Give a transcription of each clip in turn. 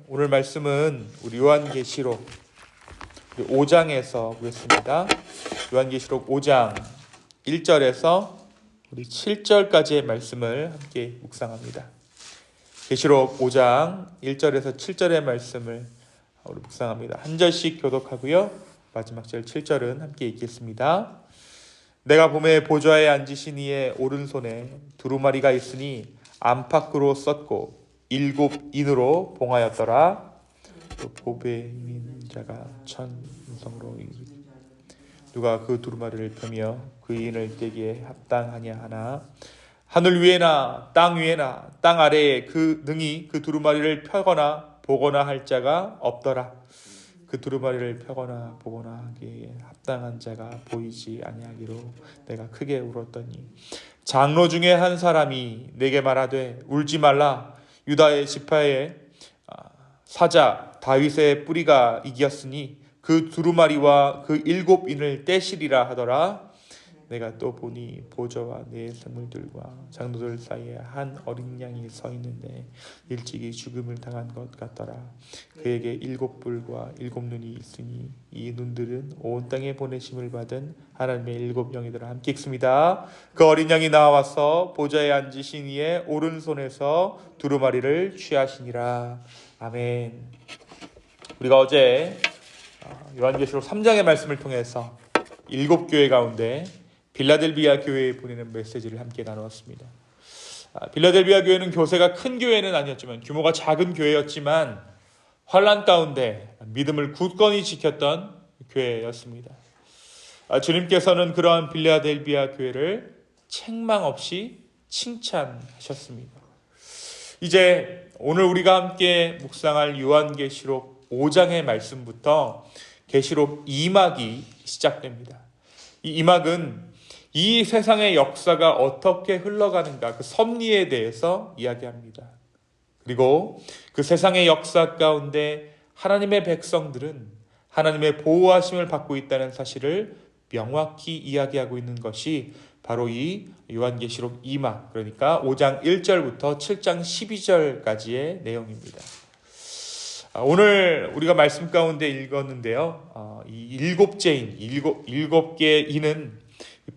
오늘 말씀은 우리 요한계시록 5장에서 보겠습니다. 요한계시록 5장 1절에서 우리 7절까지의 말씀을 함께 묵상합니다. 계시록 5장 1절에서 7절의 말씀을 우리 묵상합니다. 한 절씩 교독하고요. 마지막 절 7절은 함께 읽겠습니다. 내가 봄에 보좌에 앉으신 이의 오른손에 두루마리가 있으니 안팎으로 썼고 7인으로 봉하였더라. 또 보배에 있는 자가 천성으로 누가 그 두루마리를 펴며 그 인을 떼기에 합당하냐 하나 하늘 위에나 땅 위에나 땅 아래에 그 능히 그 두루마리를 펴거나 보거나 할 자가 없더라. 그 두루마리를 펴거나 보거나 하기에 합당한 자가 보이지 아니하기로 내가 크게 울었더니 장로 중에 한 사람이 내게 말하되 울지 말라. 유다의 지파의 사자 다윗의 뿌리가 이겼으니 그 두루마리와 그 7인을 떼시리라 하더라. 내가 또 보니 보좌와 네 생물들과 장로들 사이에 한 어린 양이 서 있는데 일찍이 죽음을 당한 것 같더라. 그에게 7뿔과 7눈이 있으니 이 눈들은 온 땅에 보내심을 받은 하나님의 7영이더라. 함께 읽습니다. 그 어린 양이 나와서 보좌에 앉으신 이의 오른손에서 두루마리를 취하시니라. 아멘. 우리가 어제 요한계시록 3장의 말씀을 통해서 7교회 가운데 빌라델비아 교회에 보내는 메시지를 함께 나누었습니다. 빌라델비아 교회는 교세가 큰 교회는 아니었지만 규모가 작은 교회였지만 환난 가운데 믿음을 굳건히 지켰던 교회였습니다. 주님께서는 그러한 빌라델비아 교회를 책망 없이 칭찬하셨습니다. 이제 오늘 우리가 함께 묵상할 요한계시록 5장의 말씀부터 계시록 2막이 시작됩니다. 이 2막은 이 세상의 역사가 어떻게 흘러가는가 그 섭리에 대해서 이야기합니다. 그리고 그 세상의 역사 가운데 하나님의 백성들은 하나님의 보호하심을 받고 있다는 사실을 명확히 이야기하고 있는 것이 바로 이 요한계시록 2막, 그러니까 5장 1절부터 7장 12절까지의 내용입니다. 오늘 우리가 말씀 가운데 읽었는데요. 이 7째인, 7개의 인은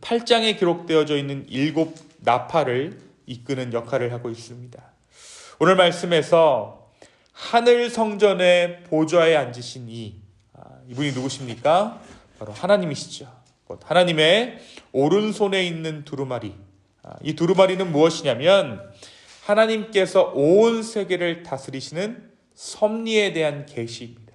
8장에 기록되어져 있는 7나팔을 이끄는 역할을 하고 있습니다. 오늘 말씀에서 하늘 성전의 보좌에 앉으신 이분이 누구십니까? 바로 하나님이시죠. 하나님의 오른손에 있는 두루마리. 이 두루마리는 무엇이냐면 하나님께서 온 세계를 다스리시는 섭리에 대한 계시입니다.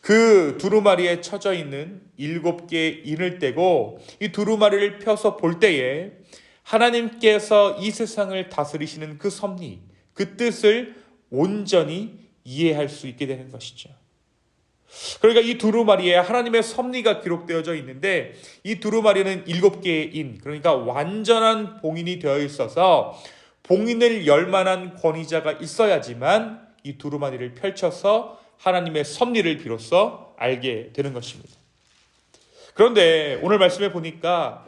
그 두루마리에 쳐져 있는 7개의 인을 떼고 이 두루마리를 펴서 볼 때에 하나님께서 이 세상을 다스리시는 그 섭리, 그 뜻을 온전히 이해할 수 있게 되는 것이죠. 그러니까 이 두루마리에 하나님의 섭리가 기록되어져 있는데 이 두루마리는 7개의 인, 그러니까 완전한 봉인이 되어 있어서 봉인을 열 만한 권위자가 있어야지만 이 두루마리를 펼쳐서 하나님의 섭리를 비로소 알게 되는 것입니다. 그런데 오늘 말씀에 보니까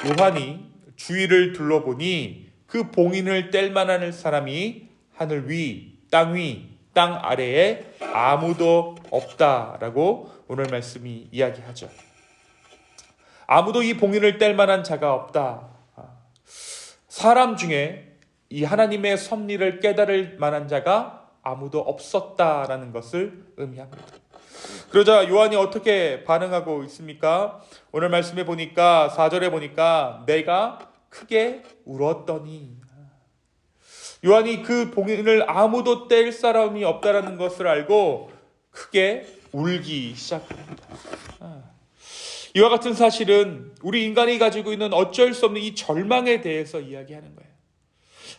요한이 주위를 둘러보니 그 봉인을 뗄 만한 사람이 하늘 위, 땅 위, 땅 아래에 아무도 없다라고 오늘 말씀이 이야기하죠. 아무도 이 봉인을 뗄 만한 자가 없다. 사람 중에 이 하나님의 섭리를 깨달을 만한 자가 아무도 없었다라는 것을 의미합니다. 그러자 요한이 어떻게 반응하고 있습니까? 오늘 말씀에 보니까 4절에 보니까 내가 크게 울었더니 요한이 그 봉인을 아무도 뗄 사람이 없다라는 것을 알고 크게 울기 시작합니다. 이와 같은 사실은 우리 인간이 가지고 있는 어쩔 수 없는 이 절망에 대해서 이야기하는 거예요.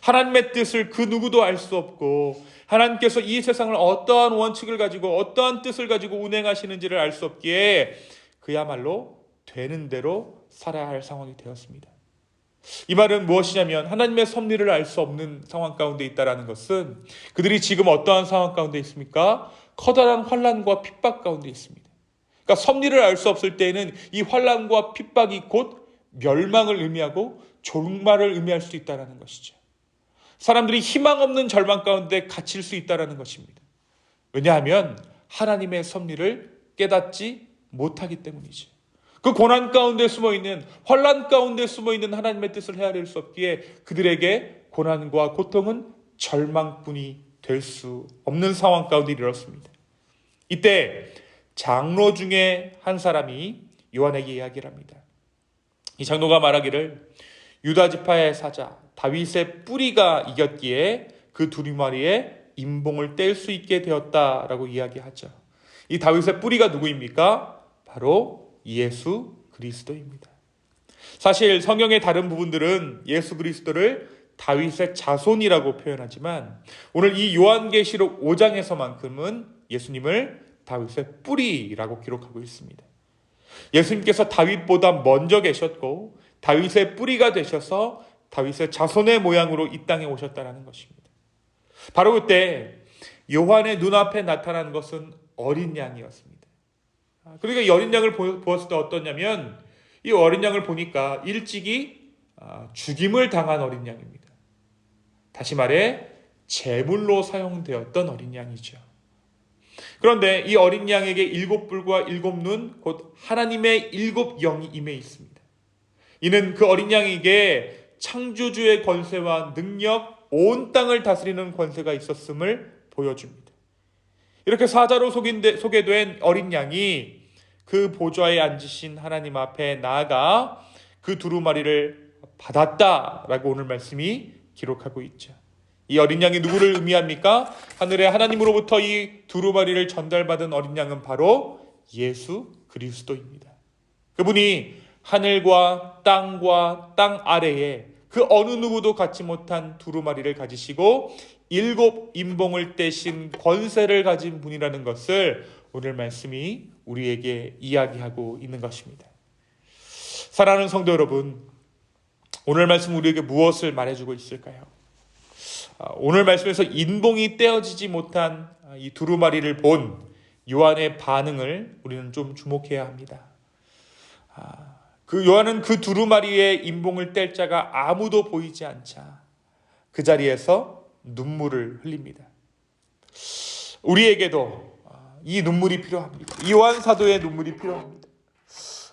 하나님의 뜻을 그 누구도 알 수 없고 하나님께서 이 세상을 어떠한 원칙을 가지고 어떠한 뜻을 가지고 운행하시는지를 알 수 없기에 그야말로 되는 대로 살아야 할 상황이 되었습니다. 이 말은 무엇이냐면 하나님의 섭리를 알 수 없는 상황 가운데 있다는 것은 그들이 지금 어떠한 상황 가운데 있습니까? 커다란 환난과 핍박 가운데 있습니다. 그러니까 섭리를 알 수 없을 때에는 이 환난과 핍박이 곧 멸망을 의미하고 종말을 의미할 수 있다는 것이죠. 사람들이 희망 없는 절망 가운데 갇힐 수 있다는 것입니다. 왜냐하면 하나님의 섭리를 깨닫지 못하기 때문이죠. 그 고난 가운데 숨어있는, 환난 가운데 숨어있는 하나님의 뜻을 헤아릴 수 없기에 그들에게 고난과 고통은 절망뿐이 될 수 없는 상황 가운데 이르렀습니다. 이때 장로 중에 한 사람이 요한에게 이야기를 합니다. 이 장로가 말하기를 유다 지파의 사자 다윗의 뿌리가 이겼기에 그 두루마리에 임봉을 뗄 수 있게 되었다라고 이야기하죠. 이 다윗의 뿌리가 누구입니까? 바로 예수 그리스도입니다. 사실 성경의 다른 부분들은 예수 그리스도를 다윗의 자손이라고 표현하지만 오늘 이 요한계시록 5장에서만큼은 예수님을 다윗의 뿌리라고 기록하고 있습니다. 예수님께서 다윗보다 먼저 계셨고 다윗의 뿌리가 되셔서 다윗의 자손의 모양으로 이 땅에 오셨다는 것입니다. 바로 그때 요한의 눈앞에 나타난 것은 어린 양이었습니다. 그러니까 이 어린 양을 보았을 때 어떠냐면 이 어린 양을 보니까 일찍이 죽임을 당한 어린 양입니다. 다시 말해 제물로 사용되었던 어린 양이죠. 그런데 이 어린 양에게 7뿔과 7눈 곧 하나님의 7영이 임해 있습니다. 이는 그 어린 양에게 창조주의 권세와 능력, 온 땅을 다스리는 권세가 있었음을 보여줍니다. 이렇게 사자로 소개된 어린 양이 그 보좌에 앉으신 하나님 앞에 나아가 그 두루마리를 받았다라고 오늘 말씀이 기록하고 있죠. 이 어린 양이 누구를 의미합니까? 하늘의 하나님으로부터 이 두루마리를 전달받은 어린 양은 바로 예수 그리스도입니다. 그분이 하늘과 땅과 땅 아래에 그 어느 누구도 갖지 못한 두루마리를 가지시고 7 임봉을 떼신 권세를 가진 분이라는 것을 오늘 말씀이 우리에게 이야기하고 있는 것입니다. 사랑하는 성도 여러분, 오늘 말씀 우리에게 무엇을 말해주고 있을까요? 오늘 말씀에서 인봉이 떼어지지 못한 이 두루마리를 본 요한의 반응을 우리는 좀 주목해야 합니다. 그 요한은 그 두루마리의 인봉을 뗄 자가 아무도 보이지 않자 그 자리에서 눈물을 흘립니다. 우리에게도 이 눈물이 필요합니다. 이 요한 사도의 눈물이 필요합니다.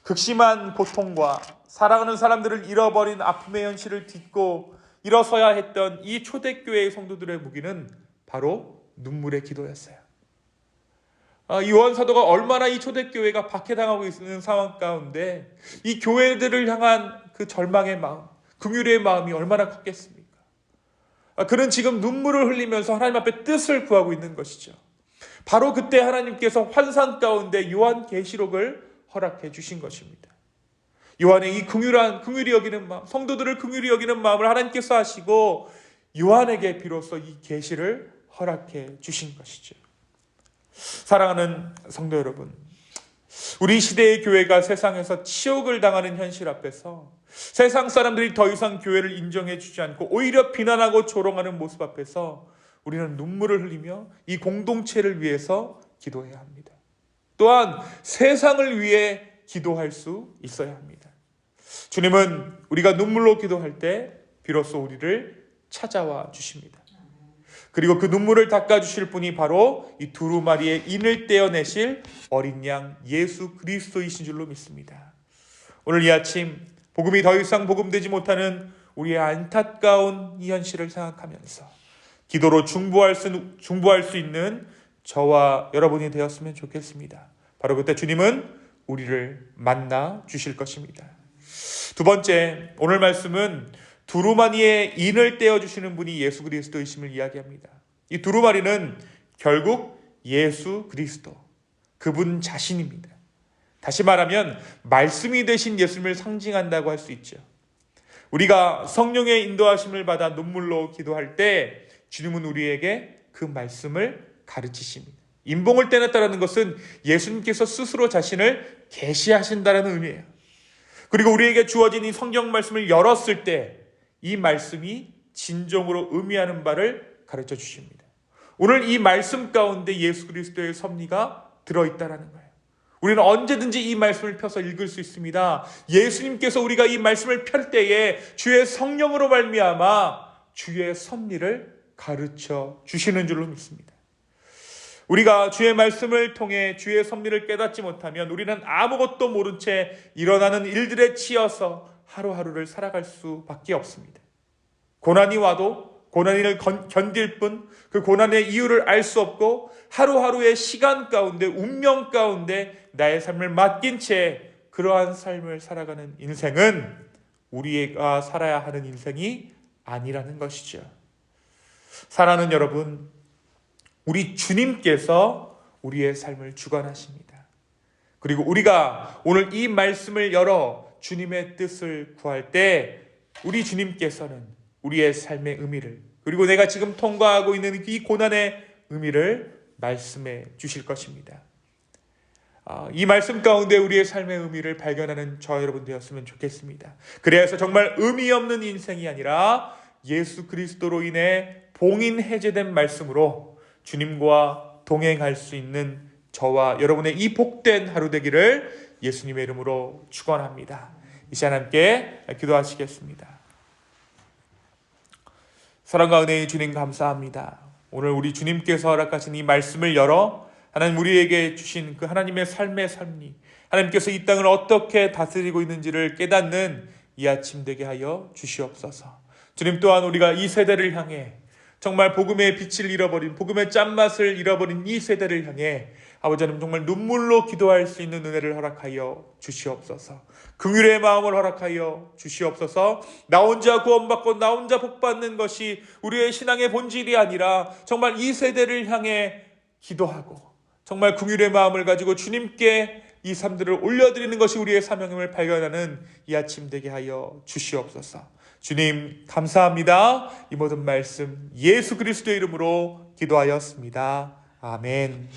극심한 고통과 사랑하는 사람들을 잃어버린 아픔의 현실을 딛고 일어서야 했던 이 초대교회의 성도들의 무기는 바로 눈물의 기도였어요. 이 요한 사도가 얼마나 이 초대교회가 박해당하고 있는 상황 가운데 이 교회들을 향한 그 절망의 마음, 긍휼의 마음이 얼마나 컸겠습니까? 그는 지금 눈물을 흘리면서 하나님 앞에 뜻을 구하고 있는 것이죠. 바로 그때 하나님께서 환상 가운데 요한계시록을 허락해 주신 것입니다. 요한의 이 긍휼히 여기는 마음, 성도들을 긍휼히 여기는 마음을 하나님께서 하시고 요한에게 비로소 이 계시를 허락해 주신 것이죠. 사랑하는 성도 여러분, 우리 시대의 교회가 세상에서 치욕을 당하는 현실 앞에서 세상 사람들이 더 이상 교회를 인정해 주지 않고 오히려 비난하고 조롱하는 모습 앞에서 우리는 눈물을 흘리며 이 공동체를 위해서 기도해야 합니다. 또한 세상을 위해 기도할 수 있어야 합니다. 주님은 우리가 눈물로 기도할 때 비로소 우리를 찾아와 주십니다. 그리고 그 눈물을 닦아주실 분이 바로 이 두루마리의 인을 떼어내실 어린 양 예수 그리스도이신 줄로 믿습니다. 오늘 이 아침 복음이 더 이상 복음되지 못하는 우리의 안타까운 이 현실을 생각하면서 기도로 중보할 수 있는 저와 여러분이 되었으면 좋겠습니다. 바로 그때 주님은 우리를 만나 주실 것입니다. 두 번째, 오늘 말씀은 두루마리의 인을 떼어주시는 분이 예수 그리스도이심을 이야기합니다. 이 두루마리는 결국 예수 그리스도, 그분 자신입니다. 다시 말하면 말씀이 되신 예수님을 상징한다고 할 수 있죠. 우리가 성령의 인도하심을 받아 눈물로 기도할 때 주님은 우리에게 그 말씀을 가르치십니다. 인봉을 떼냈다는 것은 예수님께서 스스로 자신을 계시하신다는 의미예요. 그리고 우리에게 주어진 이 성경 말씀을 열었을 때 이 말씀이 진정으로 의미하는 바를 가르쳐 주십니다. 오늘 이 말씀 가운데 예수 그리스도의 섭리가 들어있다는 거예요. 우리는 언제든지 이 말씀을 펴서 읽을 수 있습니다. 예수님께서 우리가 이 말씀을 펼 때에 주의 성령으로 말미암아 주의 섭리를 가르쳐 주시는 줄로 믿습니다. 우리가 주의 말씀을 통해 주의 섭리를 깨닫지 못하면 우리는 아무것도 모른 채 일어나는 일들에 치여서 하루하루를 살아갈 수밖에 없습니다. 고난이 와도 고난을 견딜 뿐 그 고난의 이유를 알 수 없고 하루하루의 시간 가운데 운명 가운데 나의 삶을 맡긴 채 그러한 삶을 살아가는 인생은 우리가 살아야 하는 인생이 아니라는 것이죠. 사랑하는 여러분, 우리 주님께서 우리의 삶을 주관하십니다. 그리고 우리가 오늘 이 말씀을 열어 주님의 뜻을 구할 때 우리 주님께서는 우리의 삶의 의미를, 그리고 내가 지금 통과하고 있는 이 고난의 의미를 말씀해 주실 것입니다. 이 말씀 가운데 우리의 삶의 의미를 발견하는 저 여러분 되었으면 좋겠습니다. 그래서 정말 의미 없는 인생이 아니라 예수 그리스도로 인해 봉인 해제된 말씀으로 주님과 동행할 수 있는 저와 여러분의 이 복된 하루 되기를 예수님의 이름으로 축원합니다. 이 시간 함께 기도하시겠습니다. 사랑과 은혜의 주님 감사합니다. 오늘 우리 주님께서 허락하신 이 말씀을 열어 하나님 우리에게 주신 그 하나님의 삶의 섭리, 하나님께서 이 땅을 어떻게 다스리고 있는지를 깨닫는 이 아침 되게 하여 주시옵소서. 주님 또한 우리가 이 세대를 향해 정말 복음의 빛을 잃어버린, 복음의 짠맛을 잃어버린 이 세대를 향해 아버지 하나님 정말 눈물로 기도할 수 있는 은혜를 허락하여 주시옵소서. 긍휼의 마음을 허락하여 주시옵소서. 나 혼자 구원받고 나 혼자 복받는 것이 우리의 신앙의 본질이 아니라 정말 이 세대를 향해 기도하고 정말 긍휼의 마음을 가지고 주님께 이 삶들을 올려드리는 것이 우리의 사명임을 발견하는 이 아침 되게 하여 주시옵소서. 주님 감사합니다. 이 모든 말씀 예수 그리스도의 이름으로 기도하였습니다. 아멘.